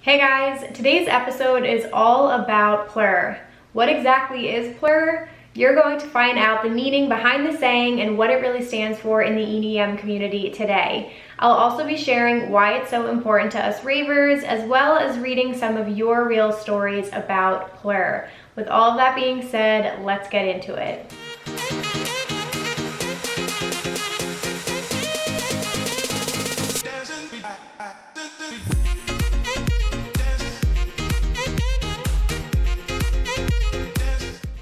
Hey guys, today's episode is all about PLUR. What exactly is PLUR? You're going to find out the meaning behind the saying and what it really stands for in the EDM community today. I'll also be sharing why it's so important to us ravers, as well as reading some of your real stories about PLUR. With all of that being said, let's get into it.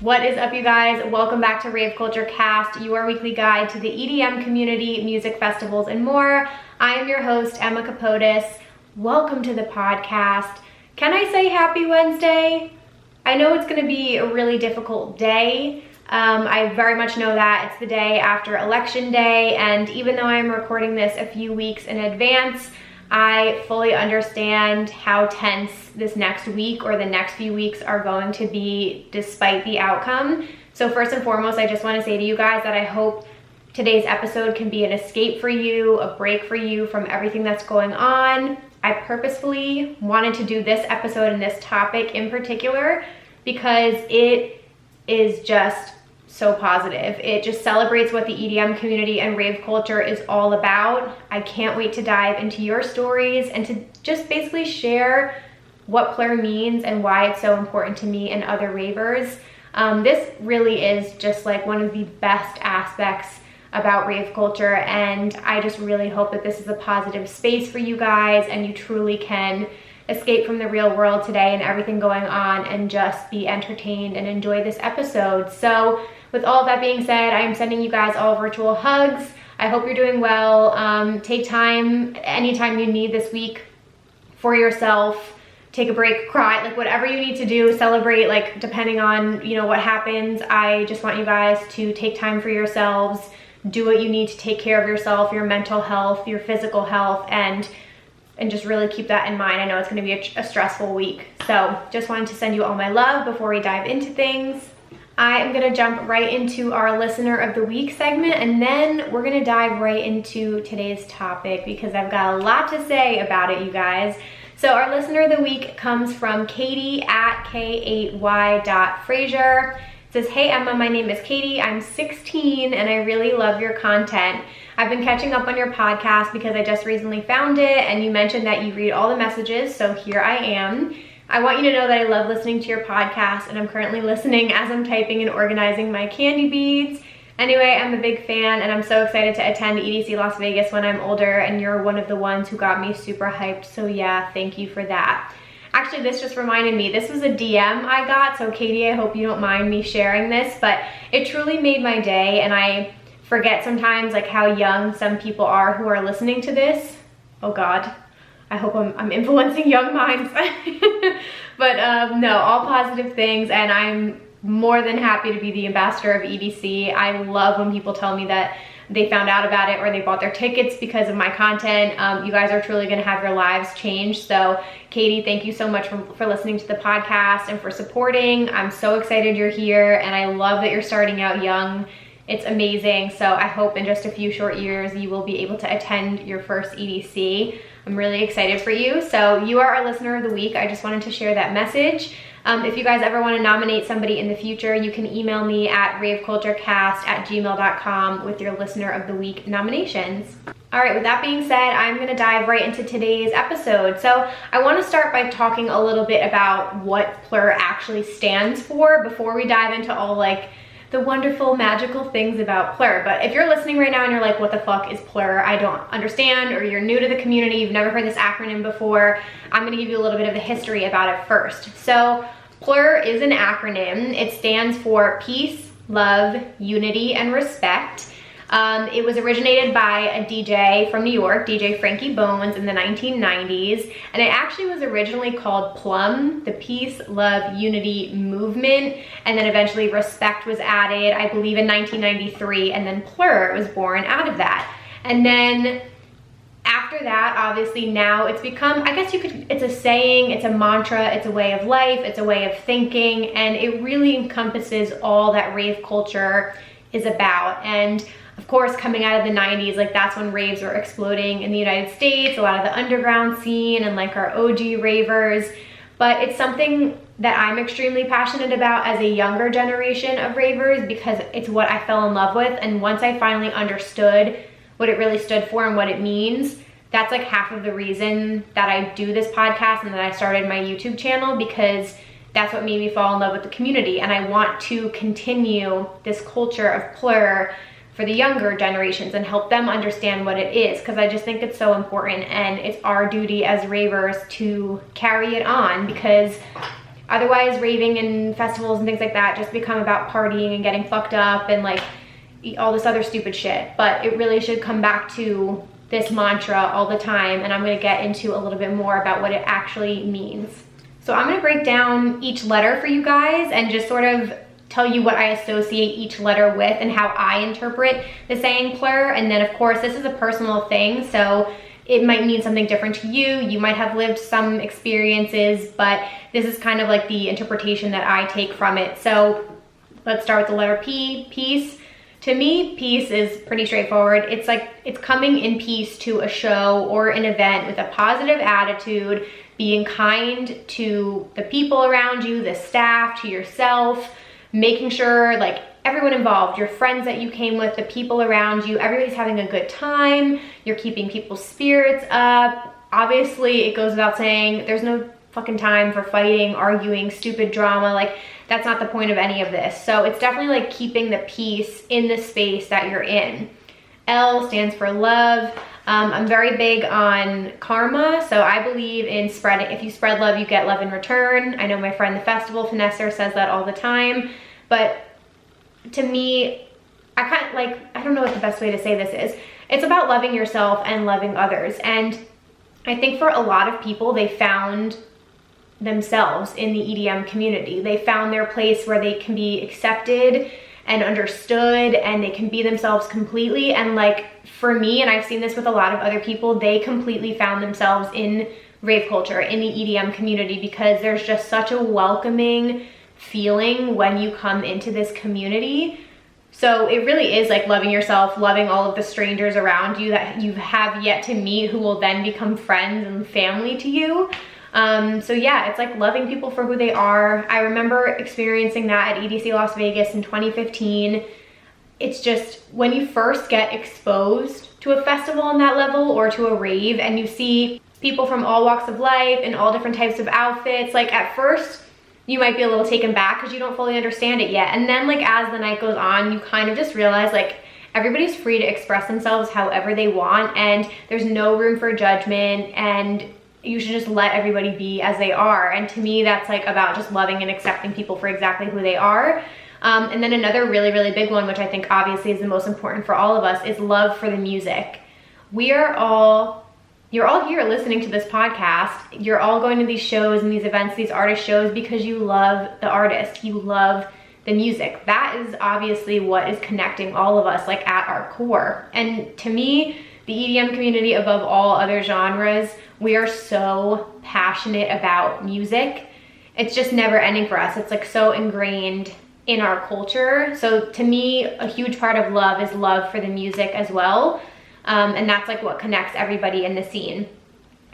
What is up, you guys? Welcome back to RaveCultureCast, your weekly guide to the EDM community, music festivals, and more. I am your host, Emma Kapotes. Welcome to the podcast. Can I say happy Wednesday? I know it's going to be a really difficult day. I very much know that. It's the day after Election Day, and even though I'm recording this a few weeks in advance, I fully understand how tense this next week or the next few weeks are going to be despite the outcome. So first and foremost, I just want to say to you guys that I hope today's episode can be an escape for you, a break for you from everything that's going on. I purposefully wanted to do this episode and this topic in particular because it is just so positive. It just celebrates what the EDM community and rave culture is all about. I can't wait to dive into your stories and to just basically share what PLUR means and why it's so important to me and other ravers. This really is just like one of the best aspects about rave culture, and I just really hope that this is a positive space for you guys and you truly can escape from the real world today and everything going on and just be entertained and enjoy this episode. So with all of that being said, I am sending you guys all virtual hugs. I hope you're doing well. Take time anytime you need this week for yourself. Take a break, cry, like whatever you need to do, celebrate, like depending on, what happens. I just want you guys to take time for yourselves, do what you need to take care of yourself, your mental health, your physical health, and just really keep that in mind. I know it's gonna be a stressful week. So just wanted to send you all my love before we dive into things. I am gonna jump right into our Listener of the Week segment, and then we're gonna dive right into today's topic because I've got a lot to say about it, you guys. So our Listener of the Week comes from Katie at k8y.fraser. It says, "Hey Emma, my name is Katie. I'm 16 and I really love your content. I've been catching up on your podcast because I just recently found it and you mentioned that you read all the messages, so here I am. I want you to know that I love listening to your podcast and I'm currently listening as I'm typing and organizing my candy beads. Anyway, I'm a big fan and I'm so excited to attend EDC Las Vegas when I'm older, and you're one of the ones who got me super hyped, so yeah, thank you for that." Actually, this just reminded me, this was a DM I got, so Katie, I hope you don't mind me sharing this, but it truly made my day, and I forget sometimes like how young some people are who are listening to this. Oh God. I hope I'm influencing young minds. But no, all positive things, and I'm more than happy to be the ambassador of EDC. I love when people tell me that they found out about it or they bought their tickets because of my content. You guys are truly gonna have your lives changed. So Katie, thank you so much for listening to the podcast and for supporting. I'm so excited you're here, and I love that you're starting out young. It's amazing. So I hope in just a few short years you will be able to attend your first EDC. I'm really excited for you. So you are our Listener of the Week. I just wanted to share that message. If you guys ever want to nominate somebody in the future, you can email me at raveculturecast@gmail.com with your Listener of the Week nominations. All right, with that being said, I'm going to dive right into today's episode. So I want to start by talking a little bit about what PLUR actually stands for before we dive into all like the wonderful magical things about PLUR. But if you're listening right now and you're like, what the fuck is PLUR? I don't understand, or you're new to the community, you've never heard this acronym before, I'm gonna give you a little bit of the history about it first. So PLUR is an acronym. It stands for Peace, Love, Unity, and Respect. It was originated by a DJ from New York, DJ Frankie Bones, in the 1990s, and it actually was originally called PLUM, the Peace, Love, Unity Movement, and then eventually Respect was added, I believe in 1993, and then PLUR was born out of that. And then after that, obviously now it's become, I guess it's a saying, it's a mantra, it's a way of life, it's a way of thinking, and it really encompasses all that rave culture is about. And Of course, coming out of the 90s, like that's when raves were exploding in the United States, a lot of the underground scene and like our OG ravers. But it's something that I'm extremely passionate about as a younger generation of ravers because it's what I fell in love with. And once I finally understood what it really stood for and what it means, that's like half of the reason that I do this podcast and that I started my YouTube channel, because that's what made me fall in love with the community. And I want to continue this culture of PLUR for the younger generations and help them understand what it is, because I just think it's so important, and it's our duty as ravers to carry it on, because otherwise raving and festivals and things like that just become about partying and getting fucked up and like all this other stupid shit. But it really should come back to this mantra all the time, and I'm going to get into a little bit more about what it actually means. So I'm going to break down each letter for you guys and just sort of tell you what I associate each letter with and how I interpret the saying PLUR. And then of course this is a personal thing, so it might mean something different to you. You might have lived some experiences, but this is kind of like the interpretation that I take from it. So let's start with the letter P, peace. To me, peace is pretty straightforward. It's like it's coming in peace to a show or an event with a positive attitude, being kind to the people around you, the staff, to yourself, making sure like everyone involved, your friends that you came with, the people around you, everybody's having a good time. You're keeping people's spirits up. Obviously, it goes without saying, there's no fucking time for fighting, arguing, stupid drama. Like, that's not the point of any of this. So it's definitely like keeping the peace in the space that you're in. L stands for love. I'm very big on karma, so I believe in spreading. If you spread love, you get love in return. I know my friend the festival finesser says that all the time, but to me, I don't know what the best way to say this is. It's about loving yourself and loving others. And I think for a lot of people, they found themselves in the EDM community. They found their place where they can be accepted and understood, and they can be themselves completely. And like for me, and I've seen this with a lot of other people, they completely found themselves in rave culture, in the EDM community, because there's just such a welcoming feeling when you come into this community. So it really is like loving yourself, loving all of the strangers around you that you have yet to meet, who will then become friends and family to you. So yeah, it's like loving people for who they are. I remember experiencing that at EDC Las Vegas in 2015. It's just when you first get exposed to a festival on that level or to a rave, and you see people from all walks of life in all different types of outfits, like at first you might be a little taken back because you don't fully understand it yet. And then like as the night goes on, you kind of just realize like everybody's free to express themselves however they want, and there's no room for judgment, and you should just let everybody be as they are. And to me, that's like about just loving and accepting people for exactly who they are. And then another really, really big one, which I think obviously is the most important for all of us, is love for the music. You're all here listening to this podcast. You're all going to these shows and these events, these artist shows, because you love the artist, you love the music. That is obviously what is connecting all of us, like at our core. And to me, the EDM community, above all other genres, we are so passionate about music. It's just never ending for us. It's like so ingrained in our culture. So to me, a huge part of love is love for the music as well. And that's like what connects everybody in the scene.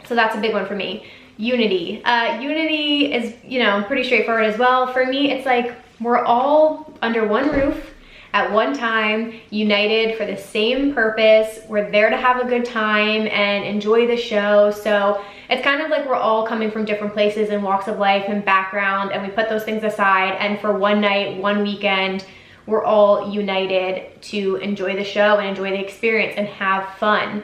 So that's a big one for me. Unity. Unity is, pretty straightforward as well. For me, it's like we're all under one roof at one time, united for the same purpose. We're there to have a good time and enjoy the show. So it's kind of like we're all coming from different places and walks of life and background, and we put those things aside, and for one night, one weekend, we're all united to enjoy the show and enjoy the experience and have fun.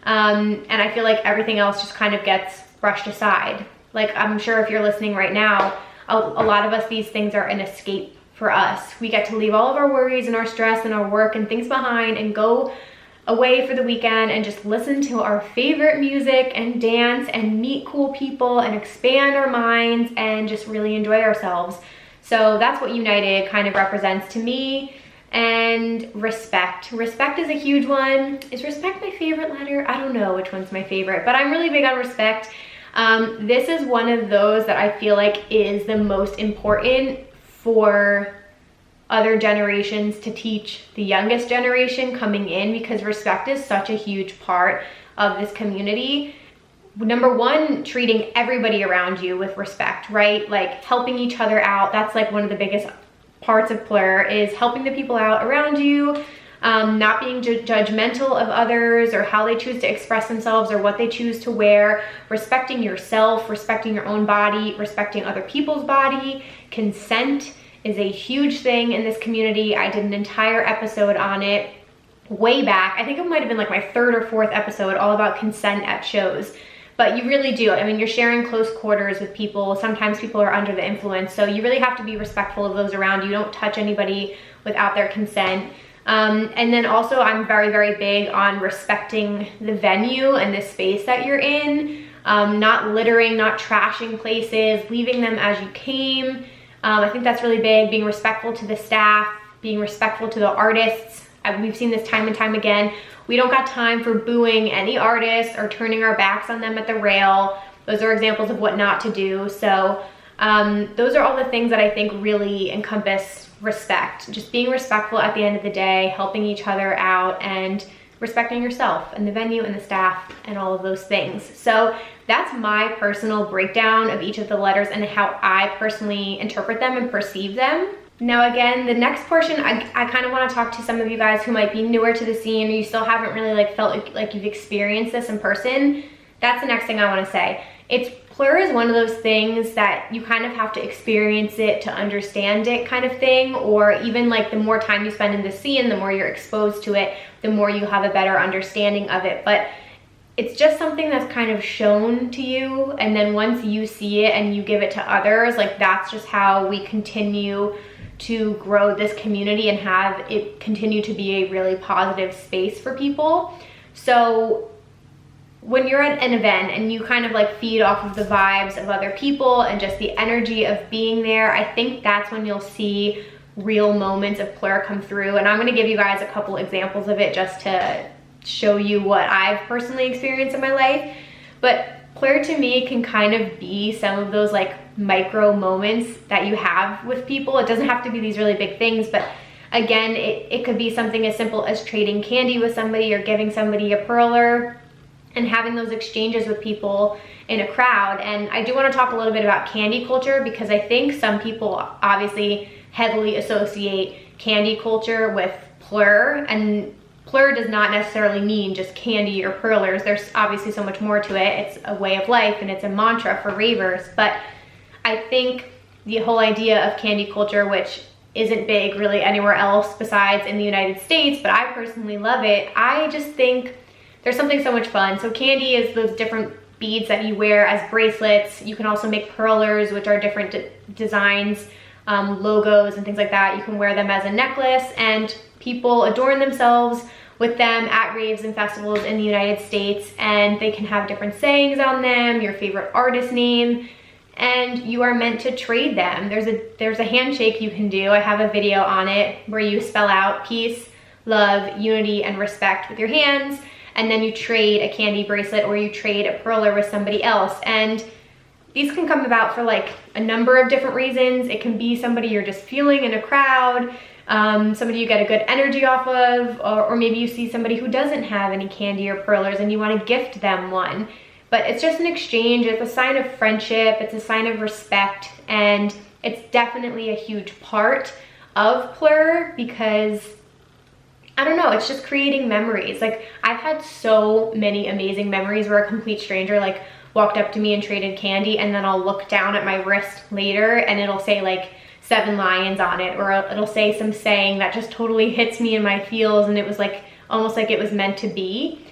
And I feel like everything else just kind of gets brushed aside. Like, I'm sure if you're listening right now, a lot of us, these things are an escape for us. We get to leave all of our worries and our stress and our work and things behind and go away for the weekend and just listen to our favorite music and dance and meet cool people and expand our minds and just really enjoy ourselves. So that's what United kind of represents to me. And respect. Respect is a huge one. Is respect my favorite letter? I don't know which one's my favorite, but I'm really big on respect. This is one of those that I feel like is the most important for other generations to teach the youngest generation coming in, because respect is such a huge part of this community. Number one, treating everybody around you with respect, right? Like helping each other out. That's like one of the biggest parts of PLUR, is helping the people out around you, not being judgmental of others or how they choose to express themselves or what they choose to wear, respecting yourself, respecting your own body, respecting other people's body. Consent is a huge thing in this community. I did an entire episode on it way back. I think it might have been like my 3rd or 4th episode, all about consent at shows. But you really do. I mean, you're sharing close quarters with people. Sometimes people are under the influence, so you really have to be respectful of those around you. Don't touch anybody without their consent. And then also, I'm very, very big on respecting the venue and the space that you're in. Not littering, not trashing places, leaving them as you came. I think that's really big. Being respectful to the staff, being respectful to the artists. We've seen this time and time again. We don't got time for booing any artists or turning our backs on them at the rail. Those are examples of what not to do. So those are all the things that I think really encompass respect. Just being respectful at the end of the day, helping each other out, and respecting yourself and the venue and the staff and all of those things. So that's my personal breakdown of each of the letters and how I personally interpret them and perceive them. Now again, the next portion, I kind of want to talk to some of you guys who might be newer to the scene, or you still haven't really felt like you've experienced this in person. That's the next thing I want to say. PLUR is one of those things that you kind of have to experience it to understand it, kind of thing, or even like the more time you spend in the scene, the more you're exposed to it, the more you have a better understanding of it. But it's just something that's kind of shown to you, and then once you see it and you give it to others, like that's just how we continue to grow this community and have it continue to be a really positive space for people. So when you're at an event and you kind of like feed off of the vibes of other people and just the energy of being there, I think that's when you'll see real moments of PLUR come through. And I'm going to give you guys a couple examples of it just to show you what I've personally experienced in my life. But PLUR to me can kind of be some of those like micro moments that you have with people. It doesn't have to be these really big things, but again, it could be something as simple as trading candy with somebody or giving somebody a PLUR and having those exchanges with people in a crowd. And I do want to talk a little bit about candy culture, because I think some people obviously heavily associate candy culture with PLUR, and PLUR does not necessarily mean just candy or PLURs. There's obviously so much more to it. It's a way of life and it's a mantra for ravers. But I think the whole idea of candy culture, which isn't big really anywhere else besides in the United States, but I personally love it. I just think there's something so much fun. So candy is those different beads that you wear as bracelets. You can also make PLURs, which are different designs, logos and things like that. You can wear them as a necklace, and people adorn themselves with them at raves and festivals in the United States, and they can have different sayings on them, your favorite artist name, and you are meant to trade them. There's a handshake you can do. I have a video on it where you spell out peace, love, unity, and respect with your hands, and then you trade a candy bracelet or you trade a PLUR with somebody else. And these can come about for like a number of different reasons. It can be somebody you're just feeling in a crowd, somebody you get a good energy off of, or maybe you see somebody who doesn't have any candy or PLURs and you want to gift them one. But it's just an exchange. It's a sign of friendship. It's a sign of respect. And it's definitely a huge part of PLUR, because I don't know, it's just creating memories. Like, I've had so many amazing memories where a complete stranger like walked up to me and traded candy, and then I'll look down at my wrist later and it'll say like 7 lions on it, or it'll say some saying that just totally hits me in my feels, and it was like almost like it was meant to be.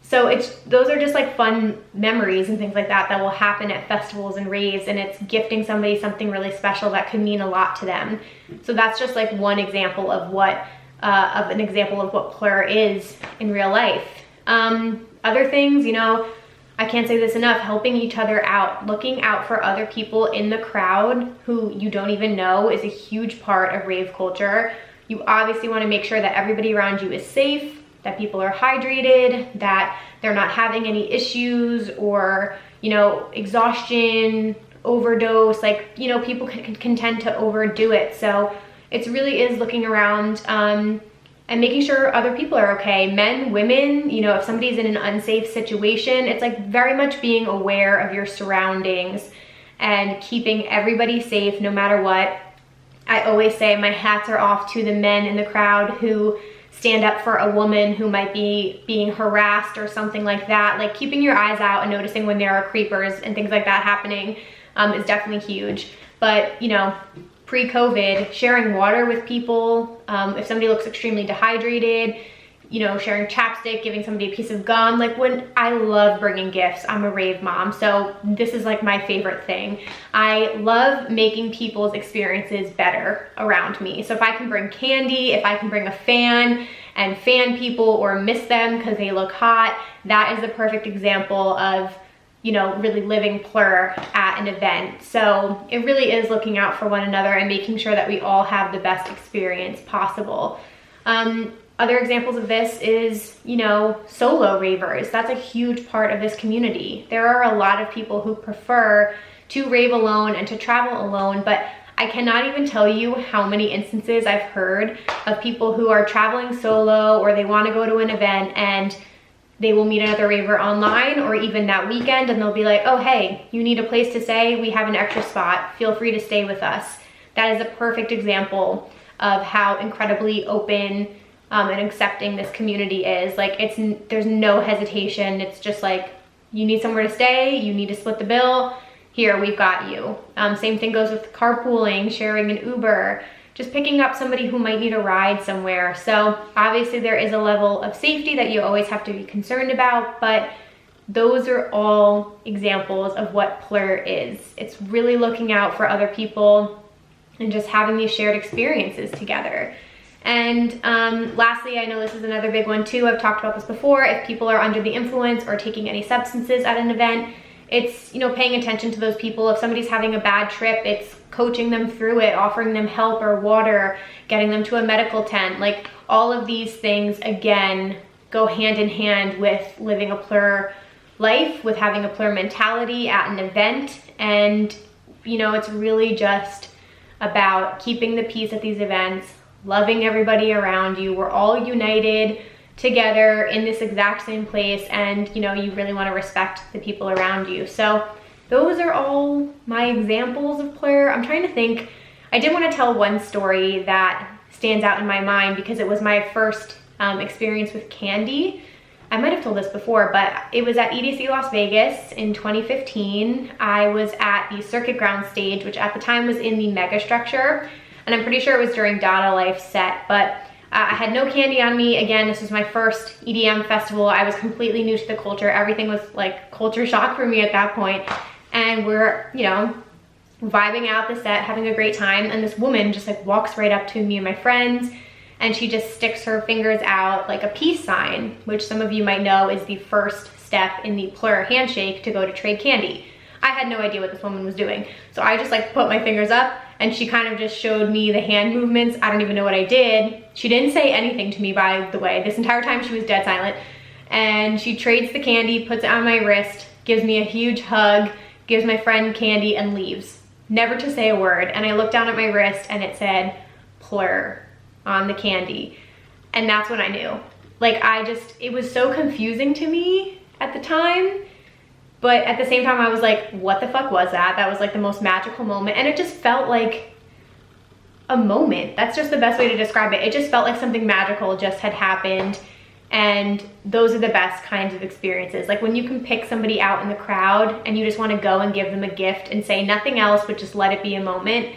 So those are just like fun memories and things like that that will happen at festivals and raves, and it's gifting somebody something really special that could mean a lot to them. So that's just like one example of what PLUR is in real life. Other things, you know, I can't say this enough, helping each other out, looking out for other people in the crowd who you don't even know is a huge part of rave culture. You obviously want to make sure that everybody around you is safe, that people are hydrated, that they're not having any issues or, you know, exhaustion, overdose, like, you know, people can tend to overdo it. So it really is looking around and making sure other people are okay. Men, women, you know, if somebody's in an unsafe situation, it's like very much being aware of your surroundings and keeping everybody safe no matter what. I always say my hats are off to the men in the crowd who stand up for a woman who might be being harassed or something like that. Like keeping your eyes out and noticing when there are creepers and things like that happening is definitely huge. But, you know, pre-COVID, sharing water with people, if somebody looks extremely dehydrated, you know, sharing chapstick, giving somebody a piece of gum. Like when I love bringing gifts, I'm a rave mom, so this is like my favorite thing. I love making people's experiences better around me. So if I can bring candy, if I can bring a fan and fan people or miss them because they look hot, that is the perfect example of, you know, really living PLUR at an event. So it really is looking out for one another and making sure that we all have the best experience possible. Other examples of this is, you know, solo ravers. That's a huge part of this community. There are a lot of people who prefer to rave alone and to travel alone, but I cannot even tell you how many instances I've heard of people who are traveling solo or they want to go to an event and they will meet another raver online or even that weekend and they'll be like, oh, hey, you need a place to stay? We have an extra spot. Feel free to stay with us. That is a perfect example of how incredibly open and accepting this community is. Like there's no hesitation. It's just like, you need somewhere to stay, you need to split the bill, here, we've got you. Same thing goes with carpooling, sharing an Uber, just picking up somebody who might need a ride somewhere. So obviously there is a level of safety that you always have to be concerned about, but those are all examples of what PLUR is. It's really looking out for other people and just having these shared experiences together. And lastly, I know this is another big one too, I've talked about this before, if people are under the influence or taking any substances at an event, it's, you know, paying attention to those people. If somebody's having a bad trip, it's coaching them through it, offering them help or water, getting them to a medical tent. Like all of these things, again, go hand in hand with living a PLUR life, with having a PLUR mentality at an event. And, you know, it's really just about keeping the peace at these events, loving everybody around you. We're all united together in this exact same place, and you know, you really want to respect the people around you. So those are all my examples of PLUR. I'm trying to think. I did want to tell one story that stands out in my mind because it was my first experience with candy. I might have told this before, but it was at EDC Las Vegas in 2015. I was at the circuit ground stage, which at the time was in the mega structure. And I'm pretty sure it was during Dada Life set, but I had no candy on me. Again, this was my first EDM festival. I was completely new to the culture. Everything was like culture shock for me at that point. And we're, you know, vibing out the set, having a great time. And this woman just like walks right up to me and my friends, and she just sticks her fingers out like a peace sign, which some of you might know is the first step in the PLUR handshake to go to trade candy. I had no idea what this woman was doing. So I just like put my fingers up and she kind of just showed me the hand movements. I don't even know what I did. She didn't say anything to me, by the way. This entire time she was dead silent. And she trades the candy, puts it on my wrist, gives me a huge hug, gives my friend candy and leaves. Never to say a word. And I looked down at my wrist and it said PLUR on the candy. And that's when I knew. Like it was so confusing to me at the time. But at the same time, I was like, what the fuck was that? That was like the most magical moment. And it just felt like a moment. That's just the best way to describe it. It just felt like something magical just had happened. And those are the best kinds of experiences. Like when you can pick somebody out in the crowd and you just want to go and give them a gift and say nothing else, but just let it be a moment.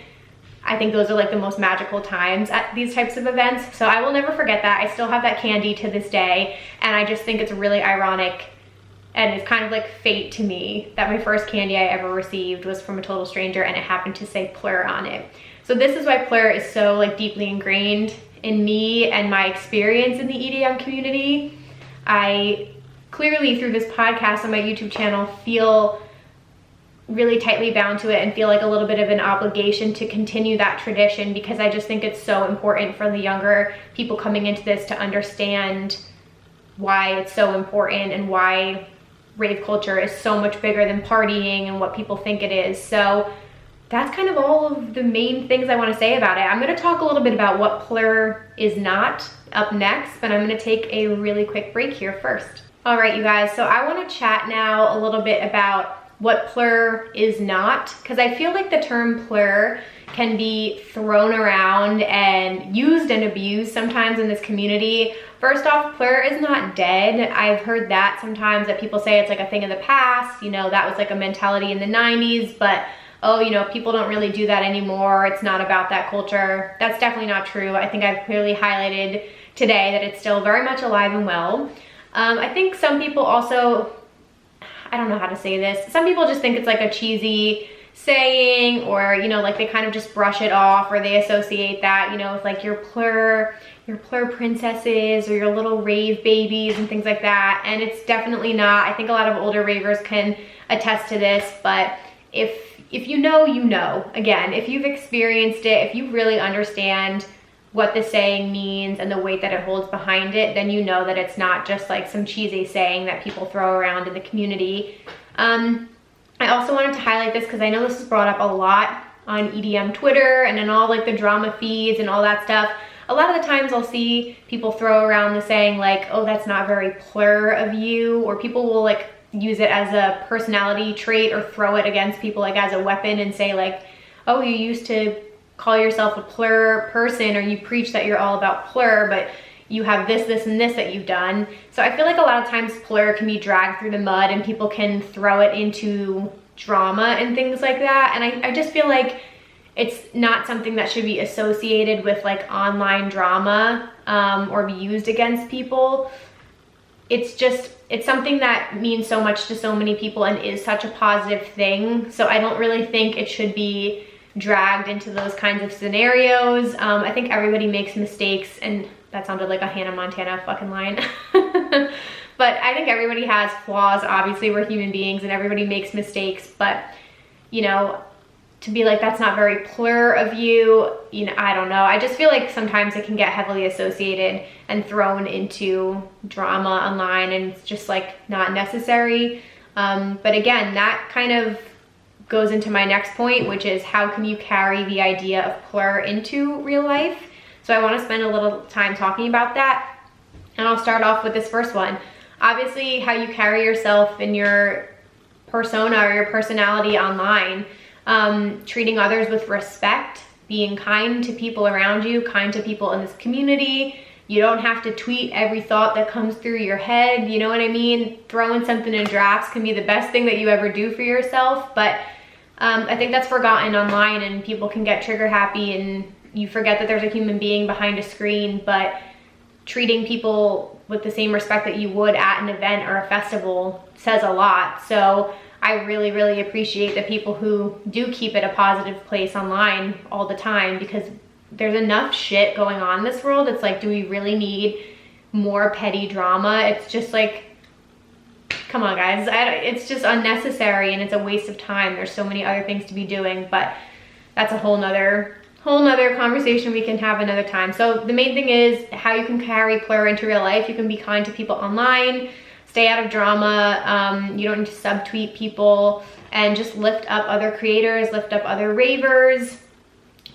I think those are like the most magical times at these types of events. So I will never forget that. I still have that candy to this day. And I just think it's really ironic. And it's kind of like fate to me that my first candy I ever received was from a total stranger and it happened to say PLUR on it. So this is why PLUR is so like deeply ingrained in me and my experience in the EDM community. I clearly through this podcast on my YouTube channel feel really tightly bound to it and feel like a little bit of an obligation to continue that tradition because I just think it's so important for the younger people coming into this to understand why it's so important and why rave culture is so much bigger than partying and what people think it is. So that's kind of all of the main things I want to say about it. I'm going to talk a little bit about what PLUR is not up next, but I'm going to take a really quick break here first. All right, you guys, so I want to chat now a little bit about what PLUR is not, because I feel like the term PLUR can be thrown around and used and abused sometimes in this community. First off, PLUR is not dead. I've heard that sometimes, that people say it's like a thing of the past, you know, that was like a mentality in the 90s, but oh, you know, people don't really do that anymore. It's not about that culture. That's definitely not true. I think I've clearly highlighted today that it's still very much alive and well. I think some people also, I don't know how to say this, some people just think it's like a cheesy saying, or, you know, like they kind of just brush it off, or they associate that, you know, with like your PLUR princesses, or your little rave babies and things like that. And it's definitely not. I think a lot of older ravers can attest to this, but if you know, you know. Again, if you've experienced it, if you really understand what the saying means and the weight that it holds behind it, then you know that it's not just like some cheesy saying that people throw around in the community. I also wanted to highlight this because I know this is brought up a lot on EDM Twitter and in all like the drama feeds and all that stuff. A lot of the times I'll see people throw around the saying like, oh, that's not very PLUR of you, or people will like use it as a personality trait or throw it against people like as a weapon and say like, oh, you used to call yourself a PLUR person, or you preach that you're all about PLUR, but you have this, this, and this that you've done. So I feel like a lot of times PLUR can be dragged through the mud and people can throw it into drama and things like that. And I just feel like it's not something that should be associated with like online drama or be used against people. It's something that means so much to so many people and is such a positive thing. So I don't really think it should be dragged into those kinds of scenarios. I think everybody makes mistakes, and that sounded like a Hannah Montana fucking line. But I think everybody has flaws. Obviously, we're human beings and everybody makes mistakes, but you know, to be like, that's not very PLUR of you, you know, I don't know. I just feel like sometimes it can get heavily associated and thrown into drama online, and it's just like not necessary. But again, that kind of goes into my next point, which is how can you carry the idea of PLUR into real life? So I want to spend a little time talking about that. And I'll start off with this first one. Obviously, how you carry yourself in your persona or your personality online. Treating others with respect, being kind to people around you, kind to people in this community. You don't have to tweet every thought that comes through your head, you know what I mean? Throwing something in drafts can be the best thing that you ever do for yourself, but I think that's forgotten online, and people can get trigger happy and you forget that there's a human being behind a screen. But treating people with the same respect that you would at an event or a festival says a lot. So I really, really appreciate the people who do keep it a positive place online all the time, because there's enough shit going on in this world. It's like, do we really need more petty drama? It's just like, come on guys, it's just unnecessary and it's a waste of time. There's so many other things to be doing, but that's a whole nother conversation we can have another time. So the main thing is how you can carry PLUR into real life. You can be kind to people online, stay out of drama. You don't need to subtweet people, and just lift up other creators, lift up other ravers,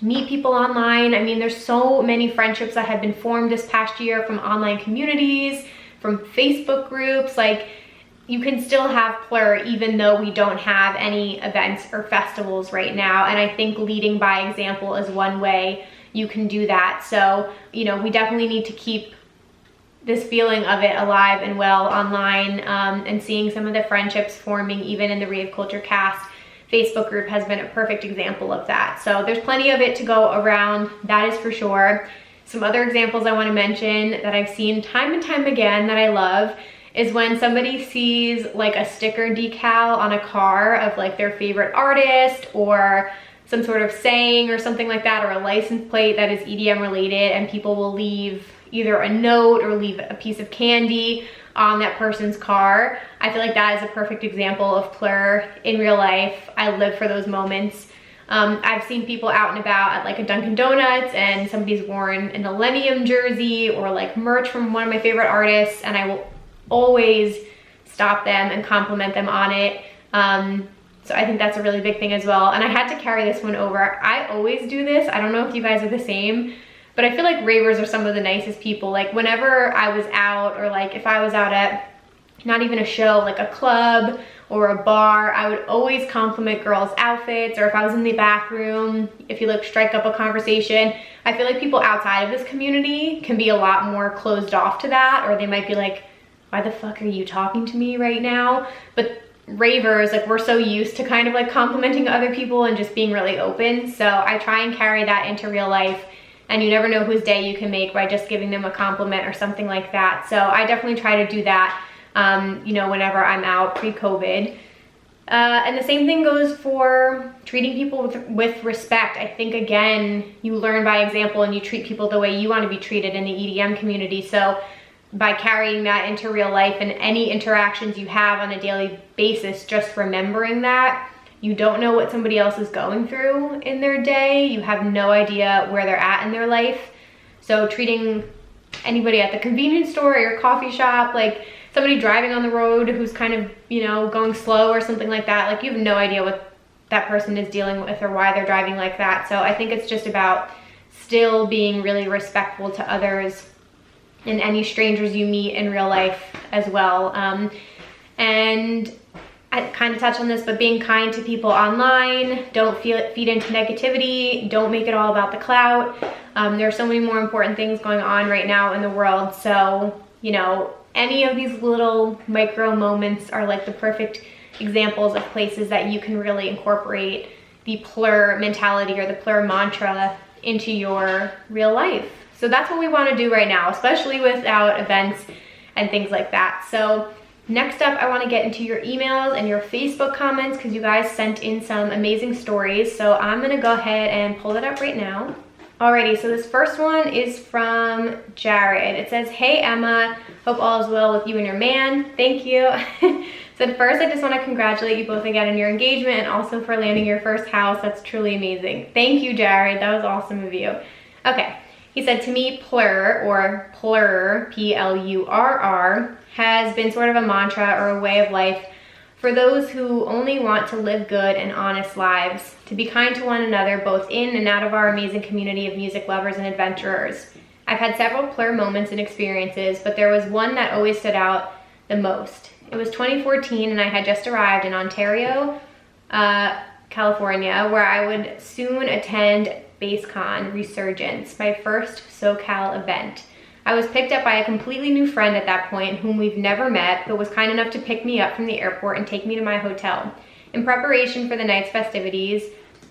meet people online. I mean, there's so many friendships that have been formed this past year from online communities, from Facebook groups. Like, you can still have PLUR even though we don't have any events or festivals right now. And I think leading by example is one way you can do that. So, you know, we definitely need to keep this feeling of it alive and well online, and seeing some of the friendships forming even in the Rave Culture Cast Facebook group has been a perfect example of that. So there's plenty of it to go around, that is for sure. Some other examples I want to mention that I've seen time and time again that I love is when somebody sees like a sticker decal on a car of like their favorite artist, or some sort of saying or something like that, or a license plate that is EDM related, and people will leave either a note or leave a piece of candy on that person's car. I feel like that is a perfect example of PLUR in real life. I live for those moments. I've seen people out and about at like a Dunkin' Donuts and somebody's worn a Millennium jersey or like merch from one of my favorite artists, and I will always stop them and compliment them on it. So I think that's a really big thing as well. And I had to carry this one over. I always do this. I don't know if you guys are the same, but I feel like ravers are some of the nicest people. Like whenever I was out, or like if I was out at not even a show, like a club or a bar, I would always compliment girls' outfits, or if I was in the bathroom, if you like strike up a conversation. I feel like people outside of this community can be a lot more closed off to that, or they might be like, why the fuck are you talking to me right now? But ravers, like we're so used to kind of like complimenting other people and just being really open. So I try and carry that into real life, and you never know whose day you can make by just giving them a compliment or something like that. So I definitely try to do that, you know, whenever I'm out pre-COVID. And the same thing goes for treating people with respect. I think, again, you learn by example and you treat people the way you want to be treated in the EDM community. So by carrying that into real life and any interactions you have on a daily basis, just remembering that you don't know what somebody else is going through in their day. You have no idea where they're at in their life. So treating anybody at the convenience store or your coffee shop, like somebody driving on the road who's kind of, you know, going slow or something like that, like you have no idea what that person is dealing with or why they're driving like that. So I think it's just about still being really respectful to others and any strangers you meet in real life as well. And I kind of touched on this, but being kind to people online, don't feed into negativity, don't make it all about the clout. There are so many more important things going on right now in the world. So, you know, any of these little micro moments are like the perfect examples of places that you can really incorporate the PLUR mentality or the PLUR mantra into your real life. So that's what we want to do right now, especially without events and things like that. So next up, I want to get into your emails and your Facebook comments, because you guys sent in some amazing stories. So I'm going to go ahead and pull it up right now. Alrighty, so this first one is from Jared. It says, hey Emma, hope all is well with you and your man. Thank you. So first, I just want to congratulate you both again on your engagement and also for landing your first house. That's truly amazing. Thank you, Jared. That was awesome of you. Okay. He said, to me, PLUR, or PLUR, P.L.U.R, has been sort of a mantra or a way of life for those who only want to live good and honest lives, to be kind to one another, both in and out of our amazing community of music lovers and adventurers. I've had several PLUR moments and experiences, but there was one that always stood out the most. It was 2014, and I had just arrived in Ontario, California, where I would soon attend BassCon Resurgence, my first SoCal event. I was picked up by a completely new friend at that point whom we've never met, but was kind enough to pick me up from the airport and take me to my hotel. In preparation for the night's festivities,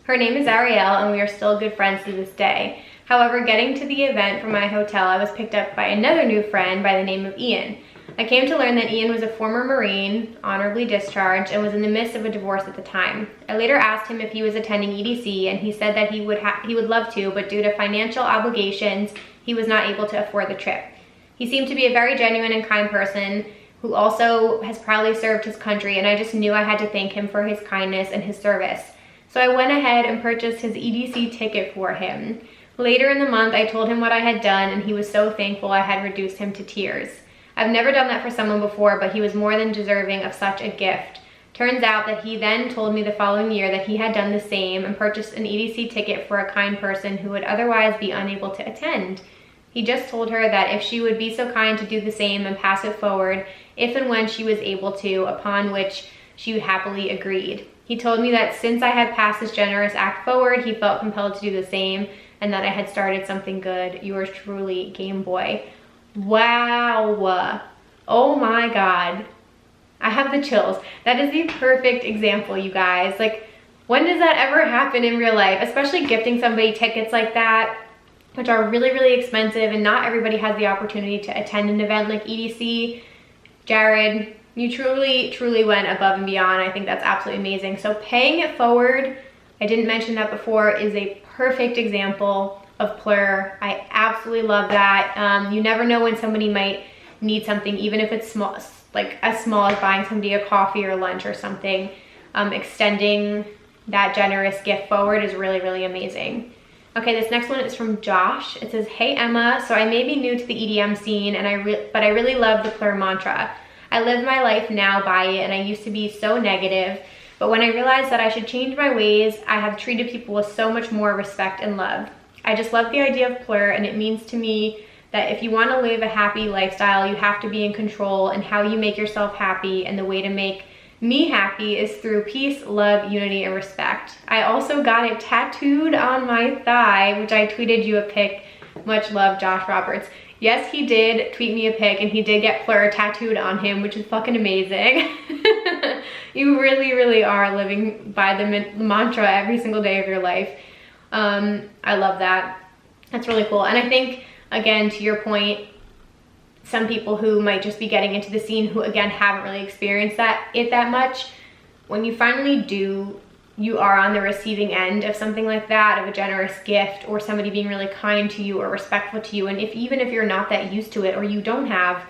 her name is Ariel, and we are still good friends to this day. However, getting to the event from my hotel, I was picked up by another new friend by the name of Ian. I came to learn that Ian was a former Marine, honorably discharged, and was in the midst of a divorce at the time. I later asked him if he was attending EDC, and he said that he would love to, but due to financial obligations, he was not able to afford the trip. He seemed to be a very genuine and kind person who also has proudly served his country, and I just knew I had to thank him for his kindness and his service. So I went ahead and purchased his EDC ticket for him. Later in the month, I told him what I had done, and he was so thankful I had reduced him to tears. I've never done that for someone before, but he was more than deserving of such a gift. Turns out that he then told me the following year that he had done the same and purchased an EDC ticket for a kind person who would otherwise be unable to attend. He just told her that if she would be so kind to do the same and pass it forward, if and when she was able to, upon which she happily agreed. He told me that since I had passed this generous act forward, he felt compelled to do the same, and that I had started something good. Yours truly, Game Boy. Wow. Oh my God. I have the chills. That is the perfect example, you guys. Like, when does that ever happen in real life? Especially gifting somebody tickets like that, which are really, really expensive, and not everybody has the opportunity to attend an event like EDC. Jared, you truly, truly went above and beyond. I think that's absolutely amazing. So paying it forward, I didn't mention that before, is a perfect example of PLUR. I absolutely love that. You never know when somebody might need something, even if it's small, like as small as buying somebody a coffee or lunch or something. Extending that generous gift forward is really, really amazing. Okay, this next one is from Josh. It says, hey Emma, so I may be new to the EDM scene, but I really love the PLUR mantra. I live my life now by it, and I used to be so negative, But when I realized that I should change my ways, I have treated people with so much more respect and love. I just love the idea of PLUR, and it means to me that if you want to live a happy lifestyle, you have to be in control, and how you make yourself happy and the way to make me happy is through peace, love, unity, and respect. I also got it tattooed on my thigh, which I tweeted you a pic. Much love, Josh Roberts. Yes, he did tweet me a pic, and he did get PLUR tattooed on him, which is fucking amazing. You really, really are living by the mantra every single day of your life. I love that. That's really cool. And I think, again, to your point, some people who might just be getting into the scene who, again, haven't really experienced it that much, when you finally do, you are on the receiving end of something like that, of a generous gift or somebody being really kind to you or respectful to you. And even if you're not that used to it, or you don't have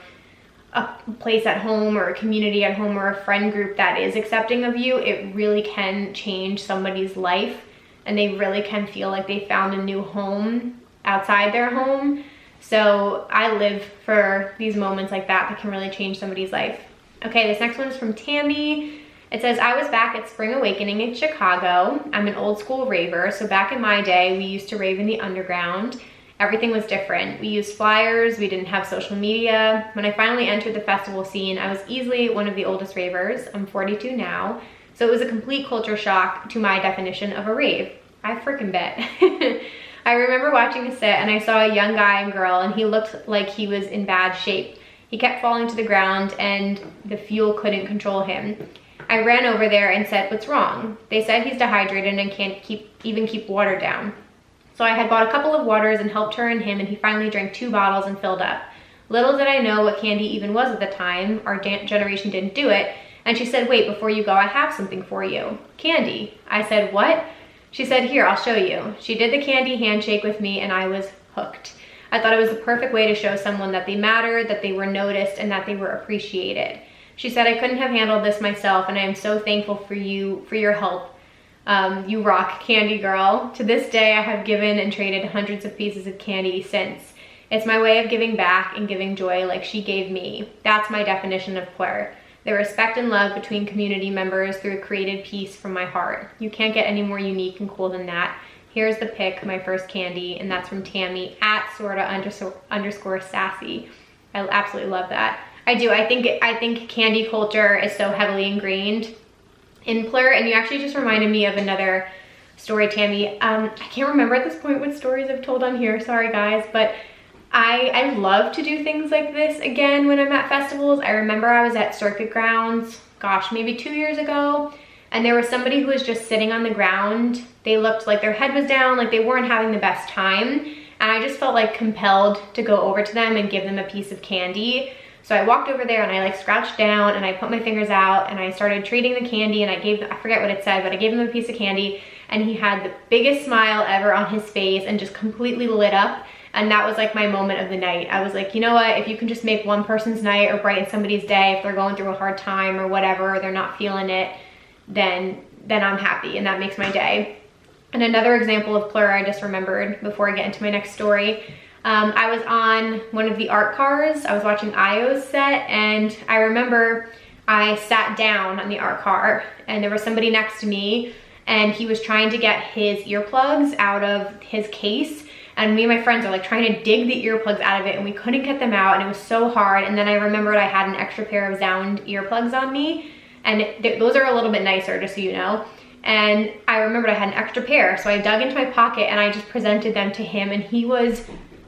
a place at home or a community at home or a friend group that is accepting of you, it really can change somebody's life, and they really can feel like they found a new home outside their home. So I live for these moments like that can really change somebody's life. Okay, this next one is from Tammy. It says, I was back at Spring Awakening in Chicago. I'm an old school raver, so back in my day, we used to rave in the underground. Everything was different. We used flyers, we didn't have social media. When I finally entered the festival scene, I was easily one of the oldest ravers. I'm 42 now, so it was a complete culture shock to my definition of a rave. I freaking bet. I remember watching a set and I saw a young guy and girl, and he looked like he was in bad shape. He kept falling to the ground and the fuel couldn't control him. I ran over there and said, what's wrong? They said he's dehydrated and can't even keep water down. So I had bought a couple of waters and helped her and him, and he finally drank 2 bottles and filled up. Little did I know what candy even was at the time. Our generation didn't do it. And she said, wait, before you go, I have something for you. Candy. I said, what? She said, here, I'll show you. She did the candy handshake with me, and I was hooked. I thought it was the perfect way to show someone that they mattered, that they were noticed, and that they were appreciated. She said, I couldn't have handled this myself, and I am so thankful for you, for your help. You rock, candy girl. To this day, I have given and traded hundreds of pieces of candy since. It's my way of giving back and giving joy like she gave me. That's my definition of PLUR. The respect and love between community members through a created piece from my heart. You can't get any more unique and cool than that. Here's the pic, my first candy, and that's from Tammy at @sorta_sassy. I absolutely love that. I do. I think candy culture is so heavily ingrained in PLUR, and you actually just reminded me of another story, Tammy. I can't remember at this point what stories I've told on here. Sorry, guys, but I love to do things like this again when I'm at festivals. I remember I was at Circuit Grounds, gosh, maybe 2 years ago, and there was somebody who was just sitting on the ground. They looked like their head was down, like they weren't having the best time, and I just felt like compelled to go over to them and give them a piece of candy. So I walked over there and I like scrouched down and I put my fingers out and I started treating the candy, and I forget what it said, but I gave him a piece of candy, and he had the biggest smile ever on his face and just completely lit up. And that was like my moment of the night. I was like, you know what, if you can just make one person's night or brighten somebody's day, if they're going through a hard time or whatever, or they're not feeling it, then I'm happy, and that makes my day. And another example of PLUR I just remembered before I get into my next story. I was on one of the art cars. I was watching Io's set, and I remember I sat down on the art car, and there was somebody next to me, and he was trying to get his earplugs out of his case, and me and my friends are like trying to dig the earplugs out of it, and we couldn't get them out, and it was so hard. And then I remembered I had an extra pair of Sound earplugs on me, and those are a little bit nicer, just so you know. And I remembered I had an extra pair, so I dug into my pocket and I just presented them to him, and he was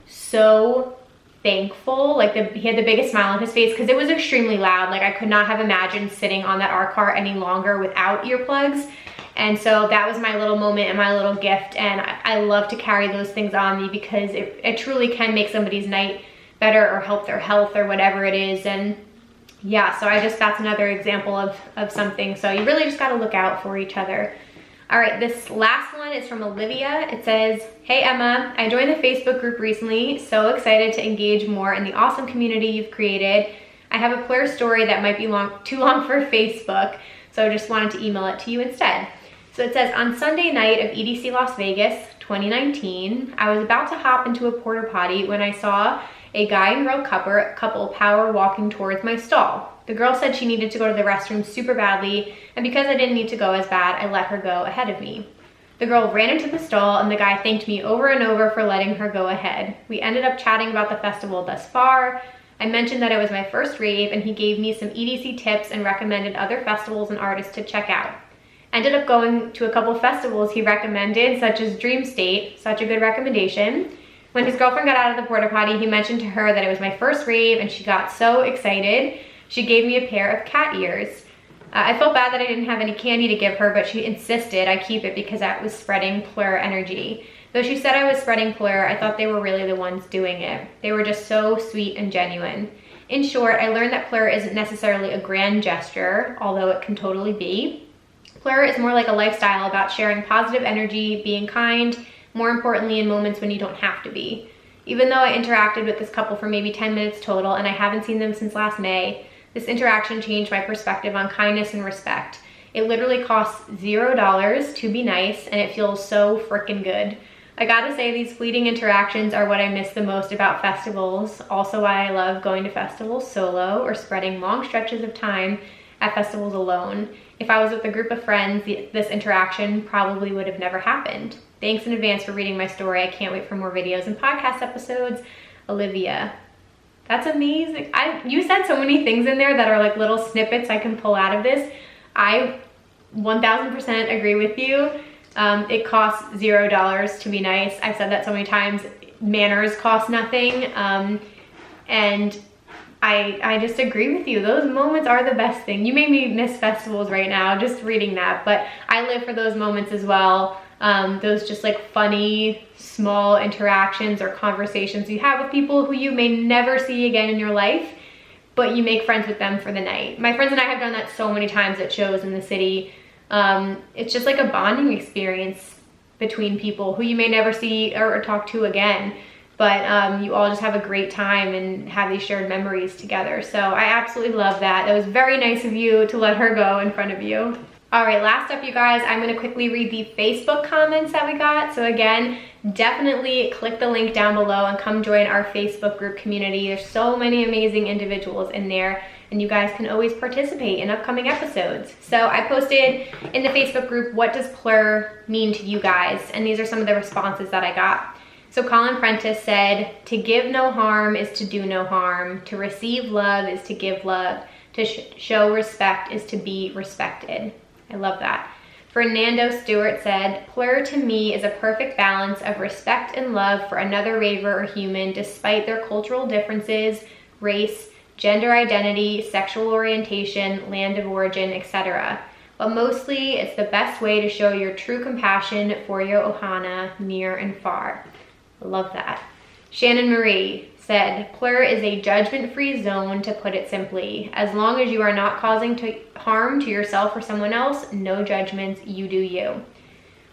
so thankful. Like he had the biggest smile on his face, because it was extremely loud. Like I could not have imagined sitting on that art car any longer without earplugs. And so that was my little moment and my little gift, and I love to carry those things on me, because it truly can make somebody's night better or help their health or whatever it is. And yeah, so that's another example of something. So you really just got to look out for each other. All right, this last one is from Olivia. It says, hey Emma, I joined the Facebook group recently. So excited to engage more in the awesome community you've created. I have a PLUR story that might be too long for Facebook, so I just wanted to email it to you instead. So it says, on Sunday night of EDC Las Vegas 2019, I was about to hop into a porta potty when I saw a guy and girl couple power walking towards my stall. The girl said she needed to go to the restroom super badly, and because I didn't need to go as bad, I let her go ahead of me. The girl ran into the stall and the guy thanked me over and over for letting her go ahead. We ended up chatting about the festival thus far. I mentioned that it was my first rave and he gave me some EDC tips and recommended other festivals and artists to check out. Ended up going to a couple festivals he recommended, such as Dream State, such a good recommendation. When his girlfriend got out of the porta potty, he mentioned to her that it was my first rave and she got so excited. She gave me a pair of cat ears. I felt bad that I didn't have any candy to give her, but she insisted I keep it because that was spreading PLUR energy. Though she said I was spreading PLUR, I thought they were really the ones doing it. They were just so sweet and genuine. In short, I learned that PLUR isn't necessarily a grand gesture, although it can totally be. PLUR is more like a lifestyle about sharing positive energy, being kind, more importantly in moments when you don't have to be. Even though I interacted with this couple for maybe 10 minutes total and I haven't seen them since last May, this interaction changed my perspective on kindness and respect. It literally costs $0 to be nice and it feels so freaking good. I gotta say, these fleeting interactions are what I miss the most about festivals. Also why I love going to festivals solo or spreading long stretches of time at festivals alone. If I was with a group of friends, this interaction probably would have never happened. Thanks in advance for reading my story. I can't wait for more videos and podcast episodes. Olivia. That's amazing. You said so many things in there that are like little snippets I can pull out of this. I 1000% agree with you. It costs $0 to be nice. I've said that so many times. Manners cost nothing. And I just agree with you. Those moments are the best thing. You made me miss festivals right now just reading that, but I live for those moments as well. Those just like funny, small interactions or conversations you have with people who you may never see again in your life, but you make friends with them for the night. My friends and I have done that so many times at shows in the city. It's just like a bonding experience between people who you may never see or talk to again, but you all just have a great time and have these shared memories together. So I absolutely love that. That was very nice of you to let her go in front of you. All right, last up, you guys, I'm gonna quickly read the Facebook comments that we got. So again, definitely click the link down below and come join our Facebook group community. There's so many amazing individuals in there and you guys can always participate in upcoming episodes. So I posted in the Facebook group, what does PLUR mean to you guys? And these are some of the responses that I got. So Colin Prentice said, to give no harm is to do no harm. To receive love is to give love. To show respect is to be respected. I love that. Fernando Stewart said, PLUR to me is a perfect balance of respect and love for another raver or human despite their cultural differences, race, gender identity, sexual orientation, land of origin, etc. But mostly it's the best way to show your true compassion for your ohana near and far. I love that. Shannon Marie said, PLUR is a judgment-free zone, to put it simply. As long as you are not causing harm to yourself or someone else, no judgments, you do you.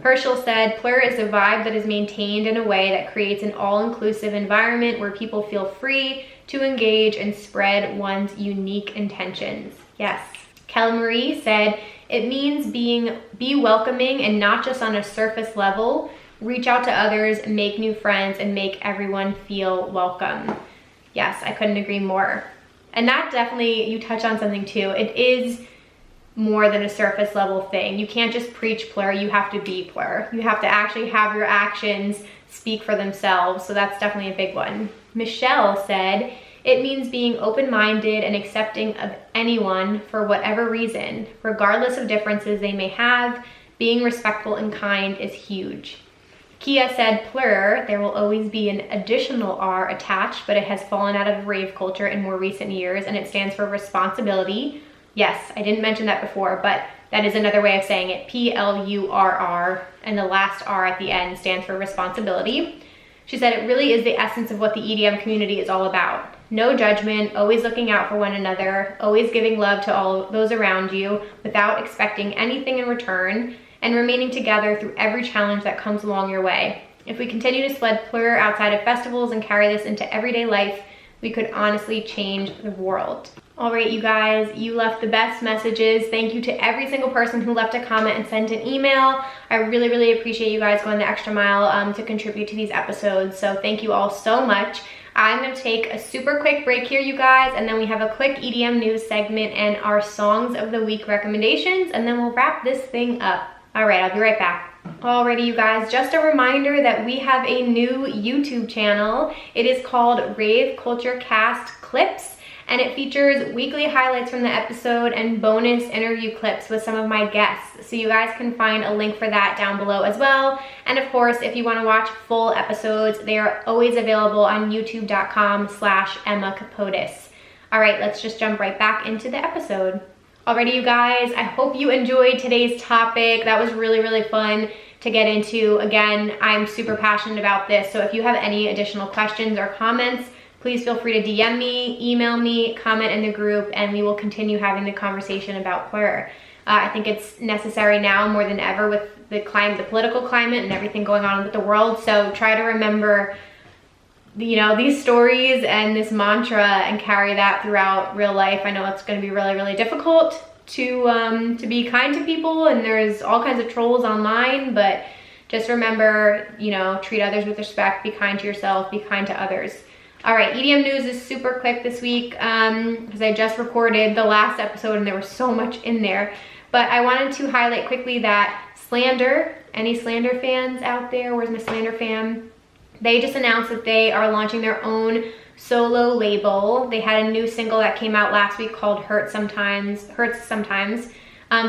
Herschel said, PLUR is a vibe that is maintained in a way that creates an all-inclusive environment where people feel free to engage and spread one's unique intentions. Yes. Kelly Marie said, it means be welcoming and not just on a surface level. Reach out to others, make new friends, and make everyone feel welcome. Yes, I couldn't agree more. And that definitely, you touch on something too. It is more than a surface level thing. You can't just preach PLUR, you have to be PLUR. You have to actually have your actions speak for themselves, so that's definitely a big one. Michelle said, it means being open-minded and accepting of anyone for whatever reason, regardless of differences they may have. Being respectful and kind is huge. Kia said, PLUR, there will always be an additional R attached, but it has fallen out of rave culture in more recent years, and it stands for responsibility. Yes, I didn't mention that before, but that is another way of saying it, P.L.U.R, and the last R at the end stands for responsibility. She said it really is the essence of what the EDM community is all about. No judgment, always looking out for one another, always giving love to all those around you without expecting anything in return, and remaining together through every challenge that comes along your way. If we continue to spread PLUR outside of festivals and carry this into everyday life, we could honestly change the world. All right, you guys, you left the best messages. Thank you to every single person who left a comment and sent an email. I really, really appreciate you guys going the extra mile to contribute to these episodes. So thank you all so much. I'm gonna take a super quick break here, you guys, and then we have a quick EDM news segment and our songs of the week recommendations, and then we'll wrap this thing up. All right, I'll be right back. Alrighty, you guys, just a reminder that we have a new YouTube channel. It is called Raveculturecast Clips, and it features weekly highlights from the episode and bonus interview clips with some of my guests. So you guys can find a link for that down below as well. And of course, if you want to watch full episodes, they are always available on youtube.com/EmmaKapotes. All right, let's just jump right back into the episode. Alrighty, you guys, I hope you enjoyed today's topic. That was really, really fun to get into. Again, I'm super passionate about this, so if you have any additional questions or comments, please feel free to DM me, email me, comment in the group, and we will continue having the conversation about PLUR. I think it's necessary now more than ever with the political climate and everything going on with the world, so try to remember these stories and this mantra and carry that throughout real life. I know it's going to be really, really difficult to be kind to people, and there's all kinds of trolls online, but just remember, treat others with respect, be kind to yourself, be kind to others. All right, EDM news is super quick this week because I just recorded the last episode and there was so much in there, but I wanted to highlight quickly that Slander, any Slander fans out there? Where's my Slander fan? They just announced that they are launching their own solo label. They had a new single that came out last week called Hurts Sometimes.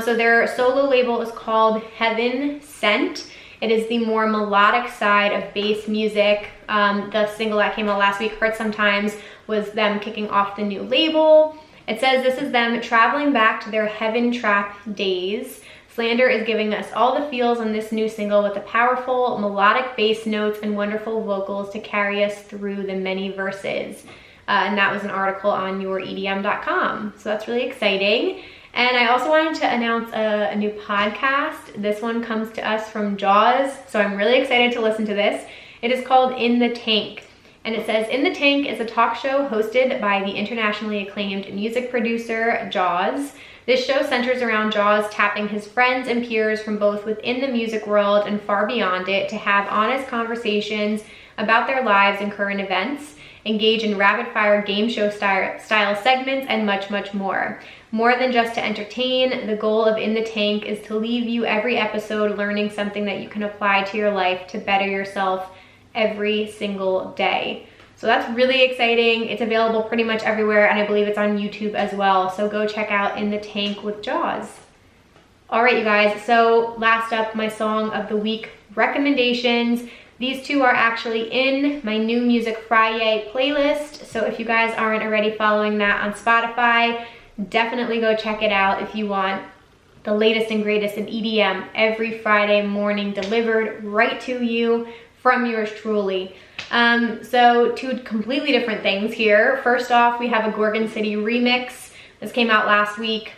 So their solo label is called Heaven Sent. It is the more melodic side of bass music. The single that came out last week, Hurts Sometimes, was them kicking off the new label. It says this is them traveling back to their Heaven Trap days. Slander is giving us all the feels on this new single with the powerful melodic bass notes and wonderful vocals to carry us through the many verses. And that was an article on youredm.com. So that's really exciting. And I also wanted to announce a new podcast. This one comes to us from Jaws, so I'm really excited to listen to this. It is called In the Tank. And it says, In the Tank is a talk show hosted by the internationally acclaimed music producer, Jaws. This show centers around Jaws tapping his friends and peers from both within the music world and far beyond it to have honest conversations about their lives and current events, engage in rapid-fire game show style segments, and much, much more. More than just to entertain, the goal of In the Tank is to leave you every episode learning something that you can apply to your life to better yourself every single day. So that's really exciting. It's available pretty much everywhere, and I believe it's on YouTube as well. So go check out In the Tank with Jaws. All right, you guys, so last up, my song of the week recommendations. These two are actually in my new Music Friday playlist. So if you guys aren't already following that on Spotify, definitely go check it out if you want the latest and greatest in EDM every Friday morning delivered right to you from yours truly. So two completely different things here. First off, we have a Gorgon City remix. This came out last week.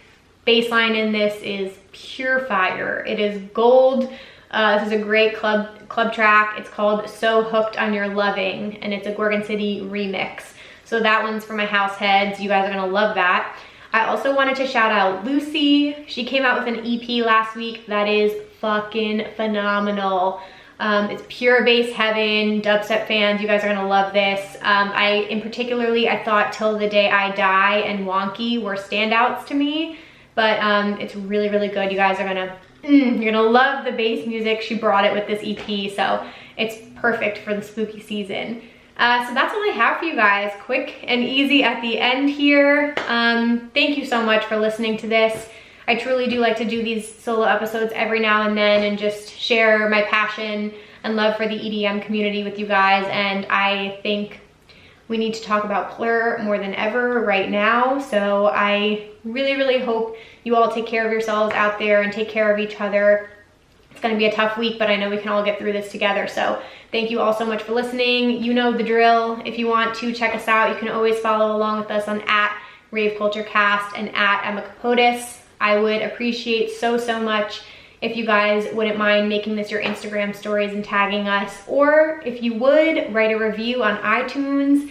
Bassline in this is pure fire. It is gold. This is a great club track. It's called So Hooked on Your Loving, and it's a Gorgon City remix. So that one's for my house heads. You guys are gonna love that. I also wanted to shout out Lucy. She came out with an EP last week that is fucking phenomenal. It's pure bass heaven. Dubstep fans, you guys are gonna love this. I thought Till the Day I Die and Wonky were standouts to me, but it's really, really good. You guys are you're gonna love the bass music. She brought it with this EP, so it's perfect for the spooky season. So that's all I have for you guys. Quick and easy at the end here. Thank you so much for listening to this. I truly do like to do these solo episodes every now and then and just share my passion and love for the EDM community with you guys. And I think we need to talk about PLUR more than ever right now. So I really, really hope you all take care of yourselves out there and take care of each other. It's gonna be a tough week, but I know we can all get through this together. So thank you all so much for listening. You know the drill. If you want to check us out, you can always follow along with us on @raveculturecast and @EmmaKapotes. I would appreciate so much if you guys wouldn't mind making this your Instagram stories and tagging us, or if you would, write a review on iTunes.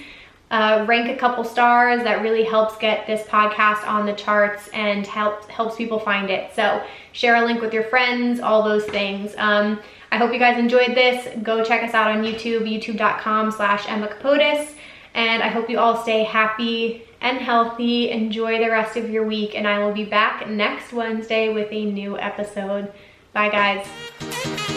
rank a couple stars. That really helps get this podcast on the charts and helps people find it. So share a link with your friends, all those things. I hope you guys enjoyed this. Go check us out on YouTube, youtube.com/EmmaKapotes. And I hope you all stay happy and healthy. Enjoy the rest of your week, and I will be back next Wednesday with a new episode. Bye, guys.